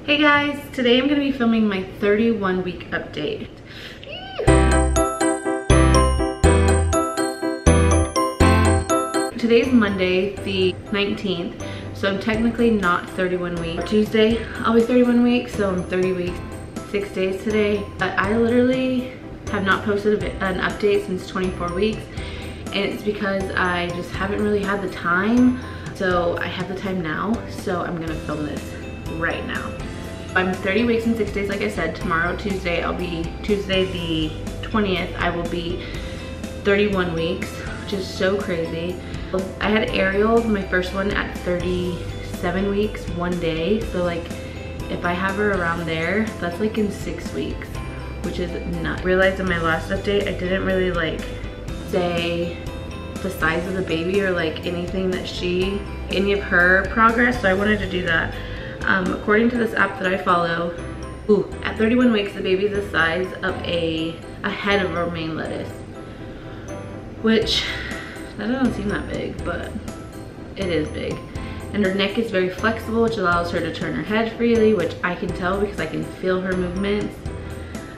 Hey guys, today I'm going to be filming my 31-week update. Today's Monday, the 19th, so I'm technically not 31 weeks. Tuesday, I'll be 31 weeks, so I'm 30 weeks, 6 days today. But I literally have not posted an update since 24 weeks, and it's because I just haven't really had the time. So I have the time now, so I'm going to film this right now. I'm 30 weeks and 6 days, like I said. Tomorrow, Tuesday, Tuesday the 20th, I will be 31 weeks, which is so crazy. I had Ariel, my first one, at 37 weeks, one day. So like, if I have her around there, that's like in 6 weeks, which is nuts. I realized in my last update, I didn't really like say the size of the baby or like anything that any of her progress, so I wanted to do that. According to this app that I follow, at 31 weeks, the baby's the size of a head of romaine lettuce, which that doesn't seem that big, but it is big. And her neck is very flexible, which allows her to turn her head freely, which I can tell because I can feel her movements.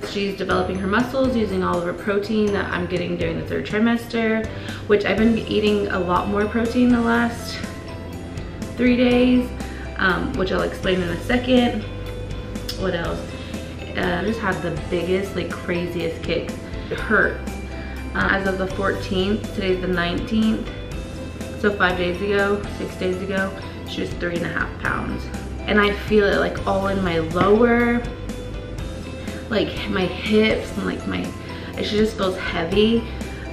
She's developing her muscles using all of her protein that I'm getting during the 3rd trimester, which I've been eating a lot more protein the last 3 days. Which I'll explain in a second. What else? I just had the biggest, like craziest kicks. It hurts. As of the 14th, today's the 19th. So 5 days ago, 6 days ago, she was 3.5 pounds. And I feel it like all in my lower, like my hips and like she just feels heavy.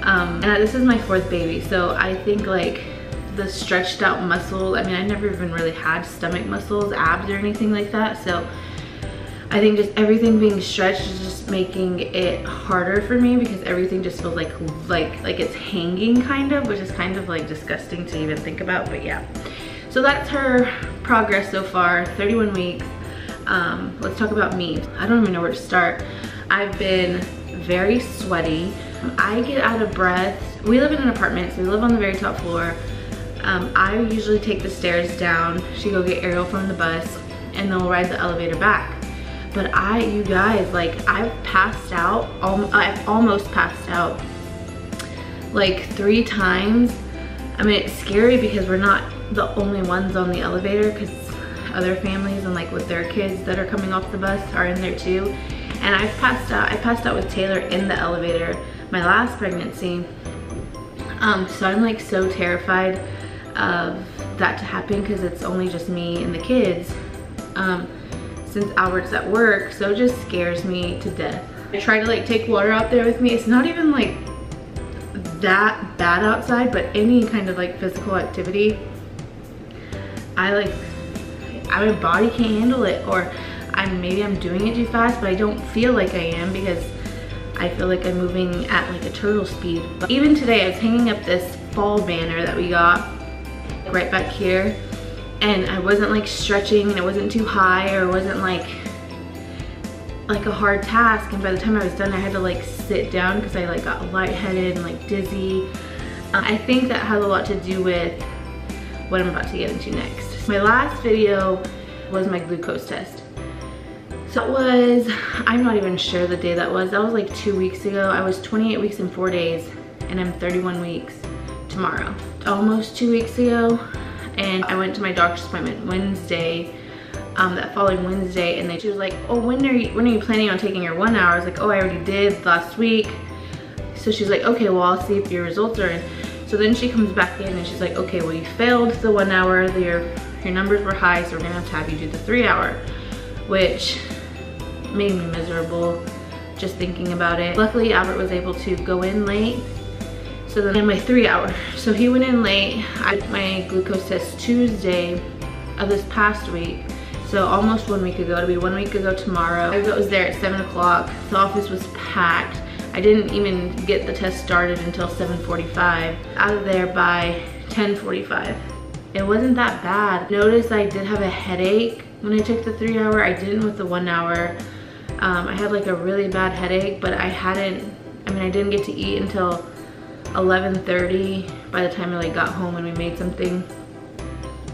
And this is my 4th baby, so I think like the stretched out muscle, I mean, I never even really had stomach muscles, abs or anything like that, so I think just everything being stretched is just making it harder for me because everything just feels like it's hanging kind of, which is kind of like disgusting to even think about, but yeah. So that's her progress so far, 31 weeks. Let's talk about me. I don't even know where to start. I've been very sweaty. I get out of breath. We live in an apartment, so we live on the very top floor. I usually take the stairs down. She go get Ariel from the bus, and then we'll ride the elevator back. But you guys, like I've passed out. I've almost passed out like 3 times. I mean, it's scary because we're not the only ones on the elevator, because other families and like with their kids that are coming off the bus are in there too. And I've passed out. I passed out with Taylor in the elevator my last pregnancy. So I'm like so terrified of that to happen because it's only just me and the kids since Albert's at work, so it just scares me to death. I try to like take water out there with me. It's not even like that bad outside, but any kind of like physical activity, my body can't handle it, or maybe I'm doing it too fast, but I don't feel like I am because I feel like I'm moving at like a turtle speed. But even today I was hanging up this fall banner that we got right back here, and I wasn't like stretching, and it wasn't too high, or it wasn't like a hard task, and by the time I was done I had to like sit down because I like got lightheaded and like dizzy. I think that has a lot to do with what I'm about to get into next. My last video was my glucose test. So it was, I'm not even sure the day that was like 2 weeks ago. I was 28 weeks and 4 days, and I'm 31 weeks tomorrow. Almost 2 weeks ago, and I went to my doctor's appointment Wednesday, that following Wednesday, and she was like, oh, when are you planning on taking your 1 hour? I was like, oh, I already did last week. So she's like, okay, well, I'll see if your results are in. So then she comes back in and she's like, okay, well, you failed the 1 hour, your numbers were high, so we're gonna have you do the 3 hour, which made me miserable just thinking about it. Luckily, Albert was able to go in late. So then in my 3 hour, so he went in late. I did my glucose test Tuesday of this past week. So almost 1 week ago. It'll be 1 week ago tomorrow. I was there at 7 o'clock. The office was packed. I didn't even get the test started until 7:45. Out of there by 10:45. It wasn't that bad. Notice I did have a headache when I took the 3 hour. I didn't with the 1 hour. I had like a really bad headache, but I didn't get to eat until 11:30 by the time I like got home and we made something.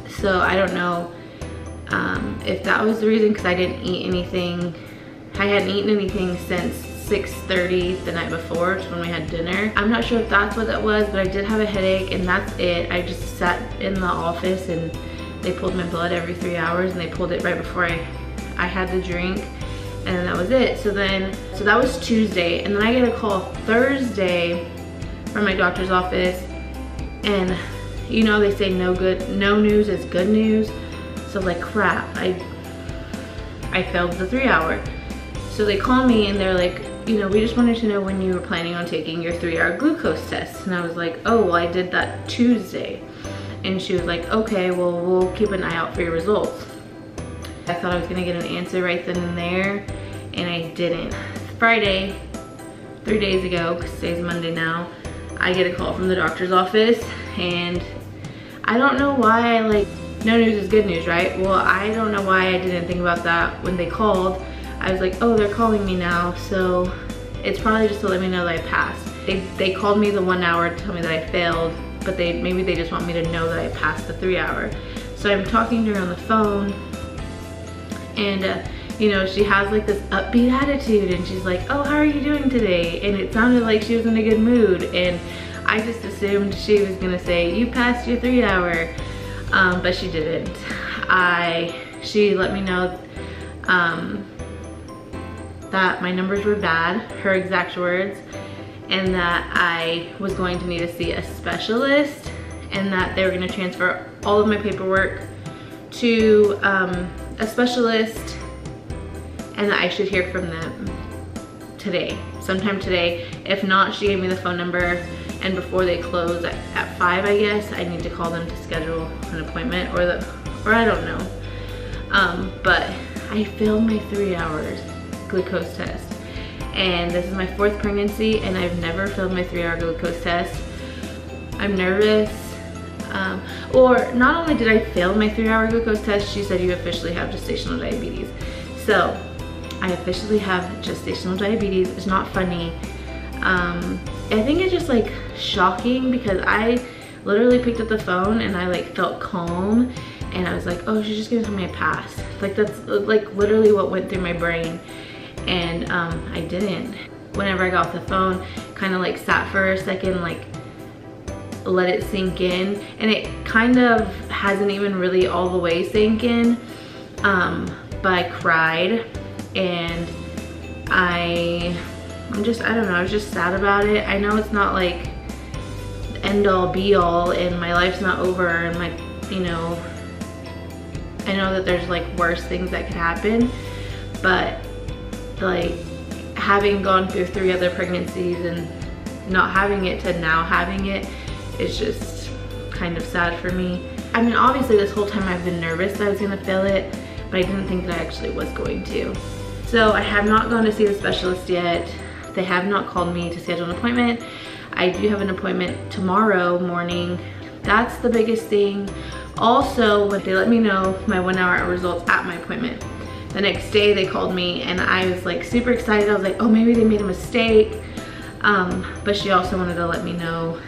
So I don't know If that was the reason, because I didn't eat anything, I hadn't eaten anything since 6:30 the night before, which is when we had dinner. I'm not sure if that's what that was, but I did have a headache, and that's it. I just sat in the office and they pulled my blood every 3 hours, and they pulled it right before I had the drink, and that was it. So that was Tuesday, and then I get a call Thursday from my doctor's office, and you know they say no news is good news. So like, crap, I failed the 3 hour. So they call me and they're like, you know, we just wanted to know when you were planning on taking your 3-hour glucose test. And I was like, oh, well, I did that Tuesday. And she was like, okay, well, we'll keep an eye out for your results. I thought I was gonna get an answer right then and there, and I didn't. Friday, 3 days ago, because today's Monday now, I get a call from the doctor's office, and I don't know why no news is good news, right? Well, I don't know why I didn't think about that when they called. I was like, oh, they're calling me now, so it's probably just to let me know that I passed. They called me the 1 hour to tell me that I failed, but maybe they just want me to know that I passed the 3 hour. So I'm talking to her on the phone, and you know, she has like this upbeat attitude, and she's like, oh, how are you doing today? And it sounded like she was in a good mood, and I just assumed she was gonna say, you passed your 3 hour. But she didn't. She let me know that my numbers were bad, her exact words, and that I was going to need to see a specialist, and that they were going to transfer all of my paperwork to a specialist, and that I should hear from them today, sometime today. If not, she gave me the phone number, and before they close at 5, I guess, I need to call them to schedule an appointment, or I don't know. But I failed my 3 hours glucose test, and this is my 4th pregnancy, and I've never failed my 3-hour glucose test. I'm nervous, or not only did I fail my 3-hour glucose test, she said you officially have gestational diabetes. So I officially have gestational diabetes. It's not funny. I think it's just like shocking, because I literally picked up the phone and I like felt calm, and I was like, oh, she's just gonna tell me I passed. Like, that's like literally what went through my brain, and I didn't. Whenever I got off the phone, kind of like sat for a second, like let it sink in, and it kind of hasn't even really all the way sank in, but I cried, and I don't know, I was just sad about it. I know it's not like the end all be all, and my life's not over, and you know, I know that there's like worse things that could happen, but like having gone through 3 other pregnancies and not having it to now having it is just kind of sad for me. I mean, obviously this whole time I've been nervous that I was gonna fail it, but I didn't think that I actually was going to. So I have not gone to see the specialist yet. They have not called me to schedule an appointment. I do have an appointment tomorrow morning. That's the biggest thing. Also, when they let me know my 1 hour results at my appointment, the next day they called me, and I was like super excited. I was like, oh, maybe they made a mistake. But she also wanted to let me know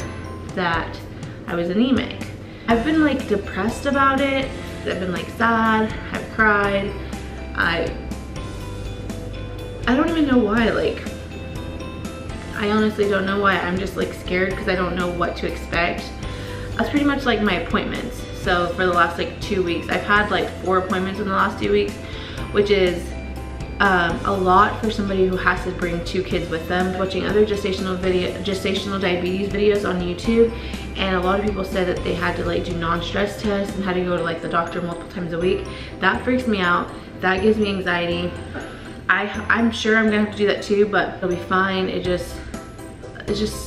that I was anemic. I've been like depressed about it. I've been like sad, I've cried. I don't even know why. Like, I honestly don't know why. I'm just like scared because I don't know what to expect. That's pretty much like my appointments. So for the last like 2 weeks, I've had like 4 appointments in the last 2 weeks, which is a lot for somebody who has to bring 2 kids with them. Watching other gestational diabetes videos on YouTube, and a lot of people said that they had to like do non-stress tests and had to go to like the doctor multiple times a week. That freaks me out. That gives me anxiety. I'm sure I'm gonna have to do that too, but it'll be fine. It just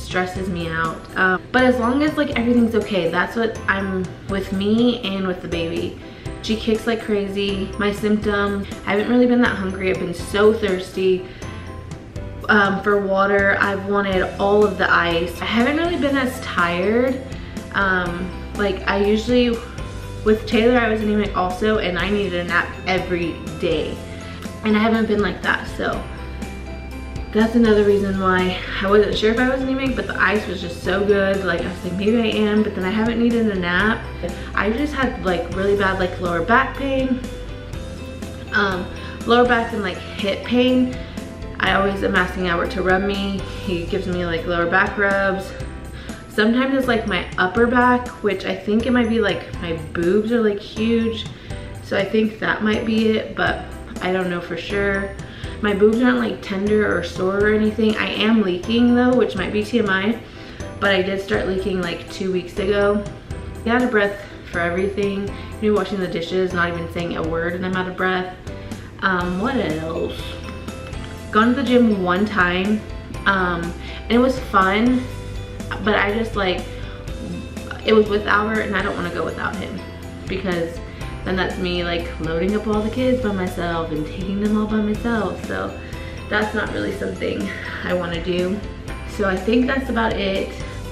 stresses me out. But as long as like everything's okay, that's what I'm with me and with the baby. She kicks like crazy. My symptom, I haven't really been that hungry. I've been so thirsty for water. I've wanted all of the ice. I haven't really been as tired. Like I usually, with Taylor, I was anemic also, and I needed a nap every day. And I haven't been like that, so that's another reason why I wasn't sure if I was anemic, but the ice was just so good. Like I was like, maybe I am, but then I haven't needed a nap. I just had like really bad like lower back pain, Lower back and like hip pain, I always am asking Albert to rub me. He gives me like lower back rubs. Sometimes it's like my upper back, which I think it might be like my boobs are like huge. So I think that might be it, but I don't know for sure. My boobs aren't like tender or sore or anything. I am leaking though, which might be TMI, but I did start leaking like 2 weeks ago. I'm out of breath for everything. You know, washing the dishes, not even saying a word and I'm out of breath. What else? Gone to the gym one time, and it was fun, but I just like, it was with Albert and I don't want to go without him, because then that's me like loading up all the kids by myself and taking them all by myself. So that's not really something I want to do. So I think that's about it.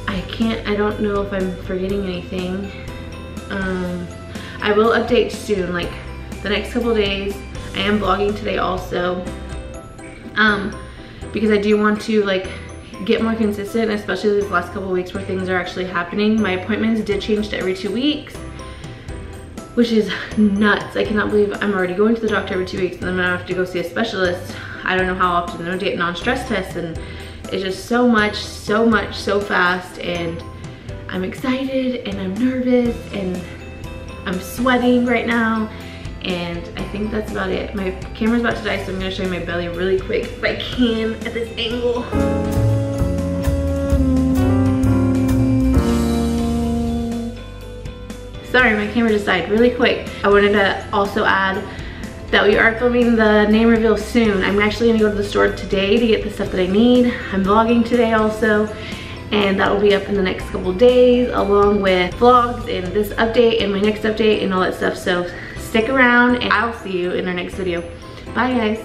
I don't know if I'm forgetting anything. I will update soon, like the next couple days. I am vlogging today also, because I do want to like get more consistent, especially these last couple weeks where things are actually happening. My appointments did change to every 2 weeks, which is nuts. I cannot believe I'm already going to the doctor every 2 weeks and then I'm gonna have to go see a specialist. I don't know how often. I'm gonna get non-stress tests, and it's just so much, so fast, and I'm excited and I'm nervous and I'm sweating right now, and I think that's about it. My camera's about to die, so I'm gonna show you my belly really quick if I can at this angle. Sorry, my camera just died really quick. I wanted to also add that we are filming the name reveal soon. I'm actually gonna go to the store today to get the stuff that I need. I'm vlogging today also, and that will be up in the next couple days, along with vlogs and this update and my next update and all that stuff. So stick around and I'll see you in our next video. Bye guys.